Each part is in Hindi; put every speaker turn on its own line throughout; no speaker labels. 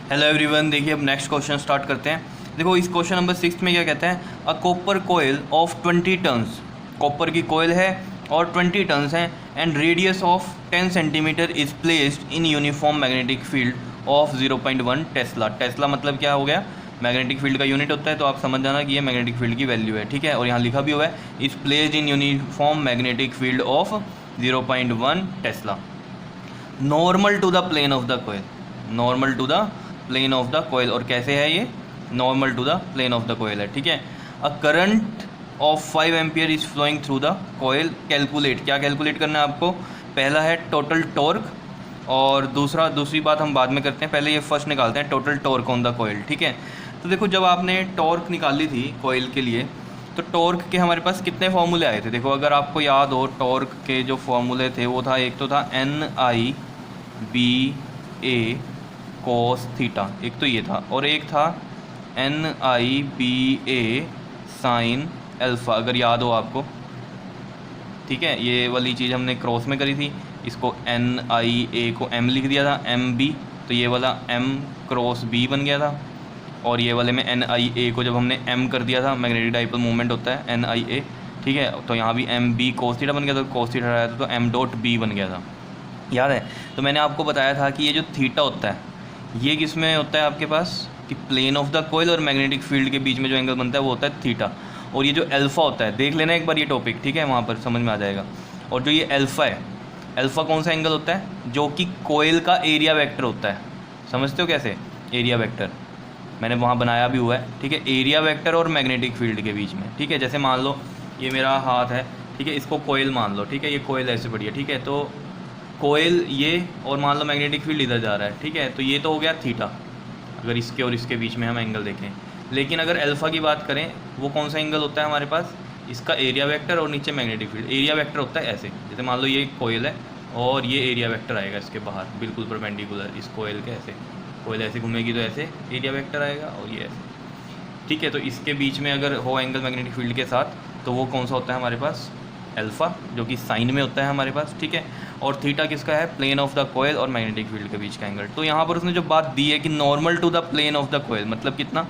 हेलो एवरीवन, देखिए अब नेक्स्ट क्वेश्चन स्टार्ट करते हैं। देखो इस क्वेश्चन नंबर 6 में क्या कहते हैं, a copper coil of 20 tons, copper की कोयल है और 20 टन्स हैं and radius of 10 centimetre is placed in uniform magnetic field of 0.1 tesla. Tesla मतलब क्या हो गया, मैग्नेटिक फील्ड का यूनिट होता है, तो आप समझ जाना कि ये मैग्नेटिक फील्ड की वैल्यू है, ठीक है। और यहाँ लिखा भी हुआ है is placed in uniform magnetic field of 0.1 tesla, normal to the plane of the coil, normal to the plane of the coil. और कैसे है ये, normal to the plane of the coil है, ठीक है। A current of 5 ampere is flowing through the coil, calculate, क्या कैलकुलेट करना है आपको, पहला है टोटल टॉर्क और दूसरी बात हम बाद में करते हैं, पहले ये फर्स्ट निकालते हैं टोटल टॉर्क ऑन द कोयल, ठीक है। तो देखो जब आपने टॉर्क निकाली थी कोयल के लिए, तो टॉर्क के हमारे पास कितने फॉर्मूले आए थे। देखो अगर आपको याद हो, टॉर्क के जो फॉर्मूले थे वो था, एक तो था NIBA cos थीटा, एक तो ये था, और एक था NIBA sin अल्फ़ा, अगर याद हो आपको, ठीक है। ये वाली चीज़ हमने क्रॉस में करी थी, इसको NIA को M लिख दिया था, MB, तो ये वाला M क्रॉस B बन गया था, और ये वाले में NIA को जब हमने M कर दिया था, मैग्नेटिक डाइपोल मूवमेंट होता है NIA, ठीक है, तो यहाँ भी MB cos थीटा बन गया था, cos थीटा आया था तो M डॉट B बन गया था, याद है। तो मैंने आपको बताया था कि ये जो थीटा होता है ये किस में होता है आपके पास, कि प्लेन ऑफ द कोयल और मैग्नेटिक फील्ड के बीच में जो एंगल बनता है वो होता है थीटा, और ये जो अल्फ़ा होता है, देख लेना एक बार ये टॉपिक, ठीक है, वहाँ पर समझ में आ जाएगा। और जो ये अल्फ़ा है, अल्फ़ा कौन सा एंगल होता है, जो कि कोयल का एरिया वेक्टर होता है, समझते हो कैसे, एरिया वेक्टर मैंने वहाँ बनाया भी हुआ है, ठीक है, एरिया वेक्टर और मैग्नेटिक फील्ड के बीच में, ठीक है। जैसे मान लो ये मेरा हाथ है, ठीक है, इसको कोयल मान लो, ठीक है, ये कोयल ऐसे पड़ी है, ठीक है, तो कोयल ये, और मान लो मैग्नेटिक फील्ड इधर जा रहा है, ठीक है, तो ये तो हो गया थीटा, अगर इसके और इसके बीच में हम एंगल देखें। लेकिन अगर अल्फ़ा की बात करें, वो कौन सा एंगल होता है हमारे पास, इसका एरिया वेक्टर और नीचे मैग्नेटिक फील्ड। एरिया वेक्टर होता है ऐसे, जैसे मान लो ये कोयल है और ये एरिया वेक्टर आएगा इसके बाहर बिल्कुल परपेंडिकुलर इस कोयल के, ऐसे कोयल ऐसे घूमेगी तो ऐसे एरिया वेक्टर आएगा और ये ऐसे, ठीक है। तो इसके बीच में अगर हो एंगल मैग्नेटिक फील्ड के साथ, तो वो कौन सा होता है हमारे पास, अल्फ़ा, जो कि साइन में होता है हमारे पास, ठीक है। और थीटा किसका है, प्लेन ऑफ द कोयल और मैग्नेटिक फील्ड के बीच का एंगल। तो यहाँ पर उसने जो बात दी है कि normal to the plane of the coil, मतलब कितना,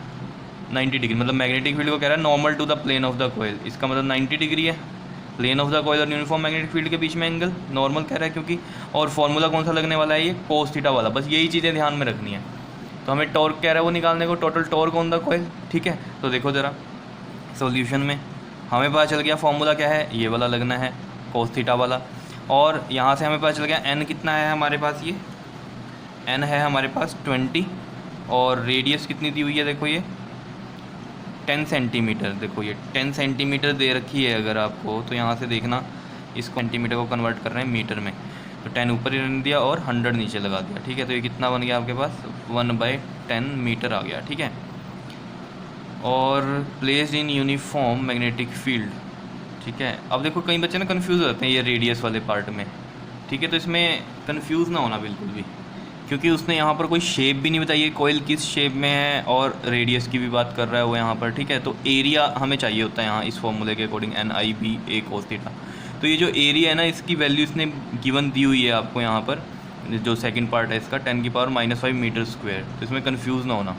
90 डिग्री, मतलब मैग्नेटिक फील्ड को कह रहा है normal to the plane of the coil, इसका मतलब 90 डिग्री है प्लेन ऑफ द कोयल और यूनिफॉर्म मैग्नेटिक फील्ड के बीच में एंगल, नॉर्मल कह रहा है क्योंकि। और फॉर्मूला कौन सा लगने वाला है, ये कोस थीटा वाला, बस यही चीज़ें ध्यान में रखनी है। तो हमें टॉर्क कह रहा है वो निकालने को, टोटल टॉर्क ऑन द कोयल, ठीक है। तो देखो ज़रा सोल्यूशन में हमें पता चल गया फॉर्मूला क्या है, ये वाला लगना है कोस थीटा वाला, और यहाँ से हमें पता चल गया n कितना है हमारे पास, ये n है हमारे पास 20, और रेडियस कितनी दी हुई है, देखो ये 10 सेंटीमीटर, देखो ये 10 सेंटीमीटर दे रखी है अगर आपको, तो यहाँ से देखना इसको सेंटीमीटर को कन्वर्ट कर रहे हैं मीटर में, तो 10 ऊपर ही रख दिया और 100 नीचे लगा दिया, ठीक है। तो ये कितना बन गया आपके पास, 1/10 मीटर आ गया, ठीक है। और placed in uniform magnetic field, ठीक है। अब देखो कई बच्चे ना कंफ्यूज हो जाते हैं ये रेडियस वाले पार्ट में, ठीक है, तो इसमें कंफ्यूज ना होना बिल्कुल भी, क्योंकि उसने यहाँ पर कोई शेप भी नहीं बताई है कोयल किस शेप में है, और रेडियस की भी बात कर रहा है वो यहाँ पर, ठीक है। तो एरिया हमें चाहिए होता है यहाँ इस फॉर्मूले के अकॉर्डिंग, NIBA cos थीटा। तो ये जो एरिया है ना, इसकी वैल्यू इसने गिवन दी हुई है आपको यहाँ पर, जो सेकेंड पार्ट है इसका 10⁻⁻5 मीटर स्क्वायर, तो इसमें कन्फ्यूज़ ना होना,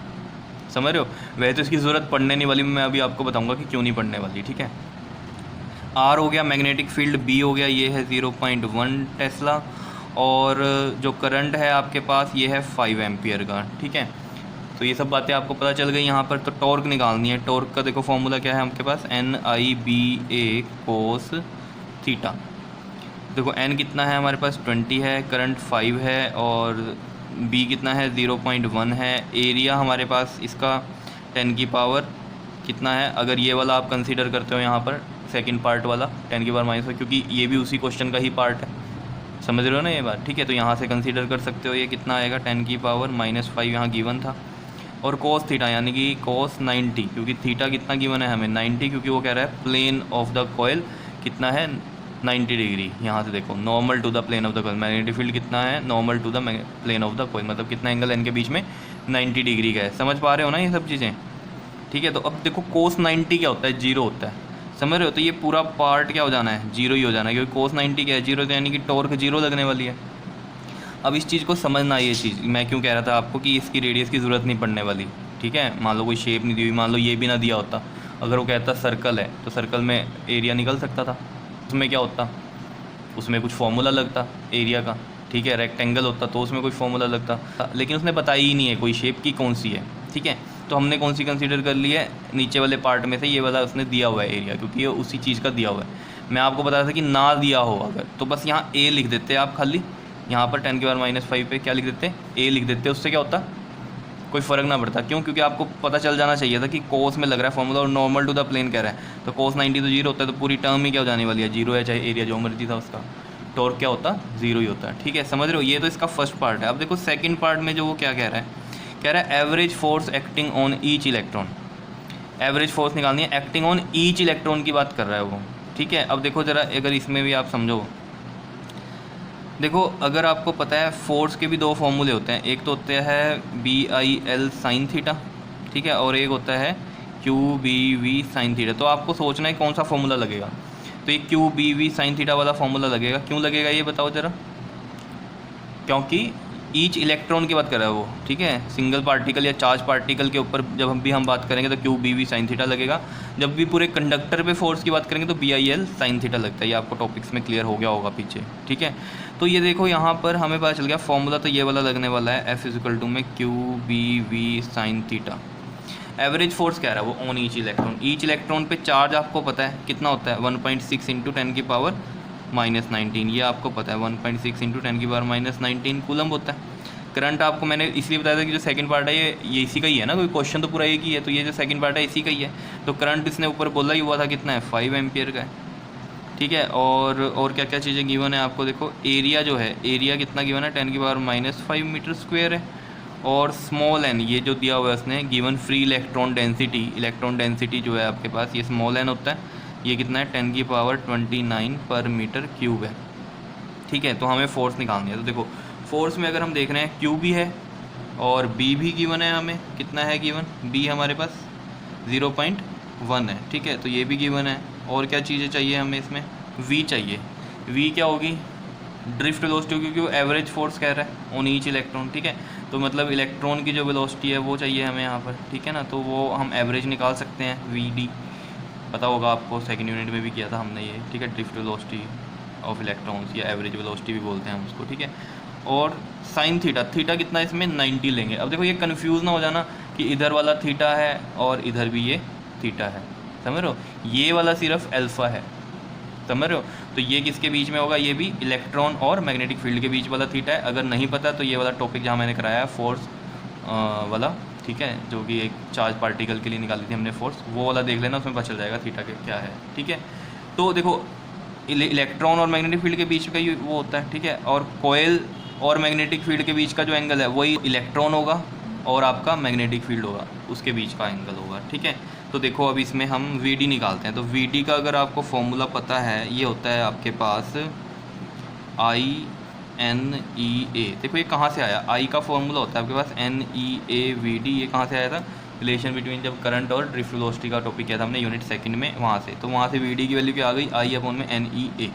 समझ रहे हो। वैसे तो इसकी ज़रूरत पड़ने नहीं वाली, मैं अभी आपको बताऊँगा कि क्यों नहीं पड़ने वाली, ठीक है। R हो गया मैग्नेटिक फील्ड, B हो गया ये है 0.1 टेस्ला, और जो करंट है आपके पास ये है 5 एम्पियर का, ठीक है। तो ये सब बातें आपको पता चल गई यहाँ पर। तो टॉर्क निकालनी है, टॉर्क का देखो फॉर्मूला क्या है आपके पास, NIBA cos थीटा। देखो n कितना है हमारे पास 20 है, करंट 5 है, और B कितना है 0.1 है, एरिया हमारे पास इसका 10 की पावर कितना है, अगर ये वाला आप कंसीडर करते हो यहाँ पर सेकंड पार्ट वाला 10⁻⁻5, क्योंकि ये भी उसी क्वेश्चन का ही पार्ट है, समझ रहे हो ना ये बात, ठीक है। तो यहाँ से कंसीडर कर सकते हो, ये कितना आएगा 10⁻⁻5 यहाँ गिवन था, और cos थीटा यानी कि cos 90, क्योंकि थीटा कितना गिवन है हमें 90, क्योंकि वो कह रहा है प्लेन ऑफ द कोयल कितना है 90 डिग्री। यहाँ से देखो normal to the plane of the coil, magnetic field कितना है normal to the plane of the coil, मतलब कितना एंगल इनके बीच में 90 डिग्री का है, समझ पा रहे हो ना ये सब चीज़ें, ठीक है। तो अब देखो cos 90 क्या होता है, जीरो होता है, समझ रहे हो। तो ये पूरा पार्ट क्या हो जाना है, जीरो ही हो जाना है, क्योंकि cos 90 क्या है, जीरो, तो यानी कि टॉर्क जीरो लगने वाली है। अब इस चीज़ को समझना, ये चीज़ मैं क्यों कह रहा था आपको कि इसकी रेडियस की ज़रूरत नहीं पड़ने वाली, ठीक है। मान लो कोई शेप नहीं दी हुई, मान लो ये भी ना दिया होता, अगर वो कहता सर्कल है तो सर्कल में एरिया निकल सकता था, उसमें क्या होता, उसमें कुछ फॉर्मूला लगता एरिया का, ठीक है। रेक्टेंगल होता तो उसमें कोई फॉर्मूला लगता, लेकिन उसने बताई ही नहीं है कोई शेप की कौन सी है, ठीक है। तो हमने कौन सी कंसीडर कर ली है, नीचे वाले पार्ट में से ये वाला उसने दिया हुआ है एरिया, क्योंकि ये उसी चीज़ का दिया हुआ है। मैं आपको बता रहा था कि ना दिया हो अगर तो बस यहाँ ए लिख देते आप, खाली यहाँ पर 10⁻⁻5 पे क्या लिख देते, ए लिख देते, उससे क्या होता, कोई फ़र्क ना पड़ता। क्यों, क्योंकि आपको पता चल जाना चाहिए था कि कोस में लग रहा है फॉर्मूला और नॉर्मल टू द प्लेन कह रहा है, तो कोस 90 तो 0 होता है, तो पूरी टर्म ही क्या हो जाने वाली है, 0 है, चाहे एरिया जो मर्जी था उसका, टॉर्क क्या होता, 0 ही होता है, ठीक है। समझ रहे हो, ये तो इसका फर्स्ट पार्ट है। अब देखो सेकंड पार्ट में जो वो क्या कह रहा है, कह रहा है average force acting on each electron, average force निकालनी है, एक्टिंग ऑन ईच इलेक्ट्रॉन की बात कर रहा है वो, ठीक है। अब देखो ज़रा, अगर इसमें भी आप समझो, देखो अगर आपको पता है फोर्स के भी दो फॉर्मूले होते हैं, एक तो होता है BIL साइन थीटा, ठीक है, और एक होता है QBV साइन थीटा। तो आपको सोचना है कौन सा फॉर्मूला लगेगा, तो ये QBV साइन थीटा वाला फॉर्मूला लगेगा। क्यों लगेगा ये बताओ ज़रा, क्योंकि ईच इलेक्ट्रॉन की बात कर रहा है वो, ठीक है। सिंगल पार्टिकल या चार्ज पार्टिकल के ऊपर जब हम बात करेंगे तो QBV साइन थीटा लगेगा, जब भी पूरे कंडक्टर पे फोर्स की बात करेंगे तो BIL साइन थीटा लगता है। ये आपको टॉपिक्स में क्लियर हो गया होगा पीछे, ठीक है। तो ये देखो यहाँ पर हमें पता चल गया फॉर्मूला तो ये वाला लगने वाला है, F में QBV sine theta. Average force कह रहा है वो on each electron, each electron पे चार्ज आपको पता है कितना होता है, 1.6 × 10⁻⁻19, ये आपको पता है 1.6 × 10⁻⁻19 कूलम होता है। करंट आपको मैंने इसलिए बताया था कि जो सेकंड पार्ट है ये इसी का ही है ना, कोई क्वेश्चन तो पूरा एक ही है, तो ये जो सेकंड पार्ट है इसी का ही है। तो करंट इसने ऊपर बोला ही हुआ था कितना है, 5 एम्पियर का है, ठीक है। और क्या क्या चीज़ें गिवन है आपको, देखो एरिया जो है, एरिया कितना गिवन है, 10⁻⁻5 मीटर स्क्वायर है, और स्मॉल एन ये जो दिया हुआ है उसने गिवन फ्री इलेक्ट्रॉन डेंसिटी जो है आपके पास, ये स्मॉल एन होता है, ये कितना है 10⁻29 पर मीटर क्यूब है, ठीक है। तो हमें फोर्स निकालनी है, तो देखो फोर्स में अगर हम देख रहे हैं Q भी है और B भी गिवन है, हमें कितना है गिवन, B हमारे पास 0.1 है, ठीक है। तो ये भी गिवन है, और क्या चीज़ें चाहिए हमें, इसमें V चाहिए। V क्या होगी, ड्रिफ्ट वेलोसिटी, क्योंकि वो एवरेज फोर्स कह रहा है ऑन ईच इलेक्ट्रॉन, ठीक है। तो मतलब इलेक्ट्रॉन की जो वेलोसिटी है वो चाहिए हमें यहाँ पर, ठीक है ना। तो वो हम एवरेज निकाल सकते हैं, VD पता होगा आपको, सेकंड यूनिट में भी किया था हमने ये, ठीक है। ड्रिफ्ट वेलोसिटी ऑफ इलेक्ट्रॉन्स या एवरेज वेलोसिटी भी बोलते हैं हम उसको, ठीक है। और साइन थीटा, थीटा कितना इसमें 90 लेंगे। अब देखो ये कन्फ्यूज़ ना हो जाना कि इधर वाला थीटा है और इधर भी ये थीटा है, समझ रहे हो, ये वाला सिर्फ अल्फ़ा है, समझ रहे हो। तो ये किसके बीच में होगा, ये भी इलेक्ट्रॉन और मैग्नेटिक फील्ड के बीच वाला थीटा है। अगर नहीं पता तो ये वाला टॉपिक जहाँ मैंने कराया है फोर्स वाला, ठीक है, जो कि एक चार्ज पार्टिकल के लिए निकाली थी हमने फोर्स, वो वाला देख लेना, उसमें पता चल जाएगा थीटा के क्या है, ठीक है। तो देखो इलेक्ट्रॉन और मैग्नेटिक फील्ड के बीच का ही वो होता है, ठीक है। और कोयल और मैग्नेटिक फील्ड के बीच का जो एंगल है वही इलेक्ट्रॉन होगा और आपका मैग्नेटिक फील्ड होगा, उसके बीच का एंगल होगा, ठीक है। तो देखो अब इसमें हम VD निकालते हैं। तो VD का अगर आपको फॉर्मूला पता है, ये होता है आपके पास INEA। देखो ये कहाँ से आया, I का फॉर्मूला होता है आपके पास NEAVD, ये कहाँ से आया था, रिलेशन बिटवीन जब करंट और ड्रिफ्ट वेलोसिटी का टॉपिक किया था हमने यूनिट सेकंड में, वहाँ से। तो वहाँ से VD की वैल्यू क्या आ गई, I/NEA।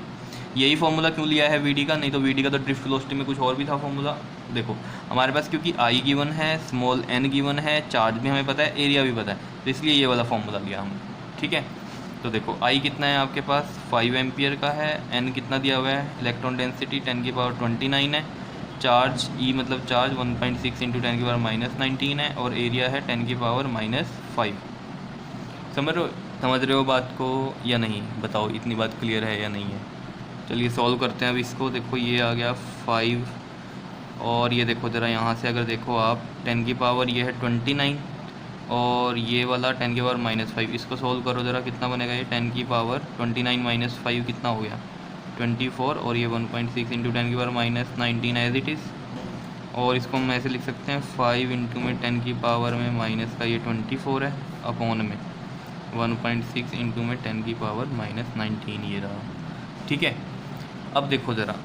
यही फॉर्मूला क्यों लिया है VD का, नहीं तो VD का तो ड्रिफ्ट वेलोसिटी में कुछ और भी था फॉर्मूला। देखो हमारे पास क्योंकि I गिवन है, स्मॉल n गिवन है, चार्ज भी हमें पता है, एरिया भी पता है, तो इसलिए ये वाला फॉर्मूला लिया हमने, ठीक है। तो देखो I कितना है आपके पास 5 एम्पियर का है, n कितना दिया हुआ है, इलेक्ट्रॉन डेंसिटी 10⁻29 है, चार्ज E मतलब चार्ज 1.6 × 10⁻⁻19 है, और एरिया है 10⁻⁵। समझ रहे हो बात को या नहीं, बताओ इतनी बात क्लियर है या नहीं है। चलिए सॉल्व करते हैं अब इसको। देखो ये आ गया 5, और ये देखो ज़रा यहाँ से अगर देखो आप 10⁻, ये है 29, और ये वाला 10⁻⁻5, इसको सॉल्व करो ज़रा, कितना बनेगा ये 10⁻29 - 5 कितना हो गया 24, और ये 1.6 × 10⁻⁻19 एज इट इज़। और इसको हम ऐसे लिख सकते हैं 5 × 10⁻⁻ का ये 24 है, अपॉन में 1.6 × 10⁻⁻19 ये रहा, ठीक है। अब देखो ज़रा,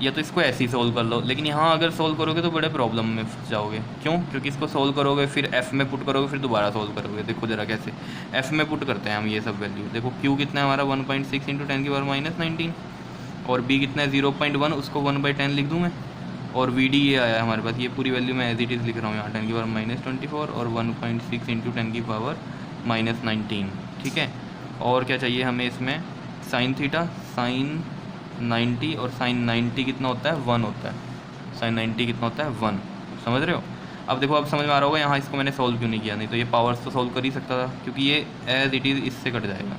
या तो इसको ऐसे ही सोल्व कर लो, लेकिन यहाँ अगर सोल्व करोगे तो बड़े प्रॉब्लम में फंस जाओगे। क्यों, क्योंकि इसको सोल्व करोगे फिर F में पुट करोगे, फिर दोबारा सोल्व करोगे। देखो ज़रा कैसे F में पुट करते हैं हम ये सब वैल्यू। देखो Q कितना है हमारा 1.6 × 10⁻⁻19, और B कितना है 0.1, उसको 1/10 लिख दूँ मैं, और वी डी ये आया हमारे पास, ये पूरी वैल्यू मैं एज इट इज़ लिख रहा हूँ यहाँ, 10⁻⁻24 और 1.6 इंटू 10⁻⁻19, ठीक है। और क्या चाहिए हमें इसमें, साइन थीटा, साइन 90, और साइन 90 कितना होता है, 1 होता है, साइन 90 कितना होता है, 1, समझ रहे हो। अब देखो, अब समझ में आ रहा होगा यहाँ इसको मैंने सोल्व क्यों नहीं किया, नहीं तो ये पावर्स तो सोल्व कर ही सकता था, क्योंकि ये एज इट इज़ इससे कट जाएगा,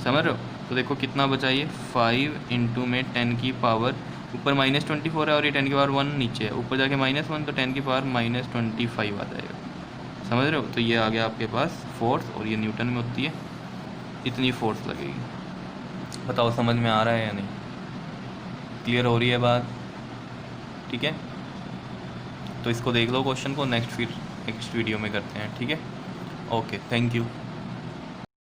समझ रहे हो। तो देखो कितना बचा, ये 5 इंटू में 10 की पावर, ऊपर -24 है और ये 10 की पावर 1 नीचे है, ऊपर जाके -1, तो 10 की पावर -25 आ जाएगा, समझ रहे हो। तो ये आ गया आपके पास फोर्स, और ये न्यूटन में होती है, इतनी फोर्स लगेगी। बताओ समझ में आ रहा है या नहीं, क्लियर हो रही है बात, ठीक है। तो इसको देख लो क्वेश्चन को, नेक्स्ट वीडियो में करते हैं, ठीक है। Okay, thank you.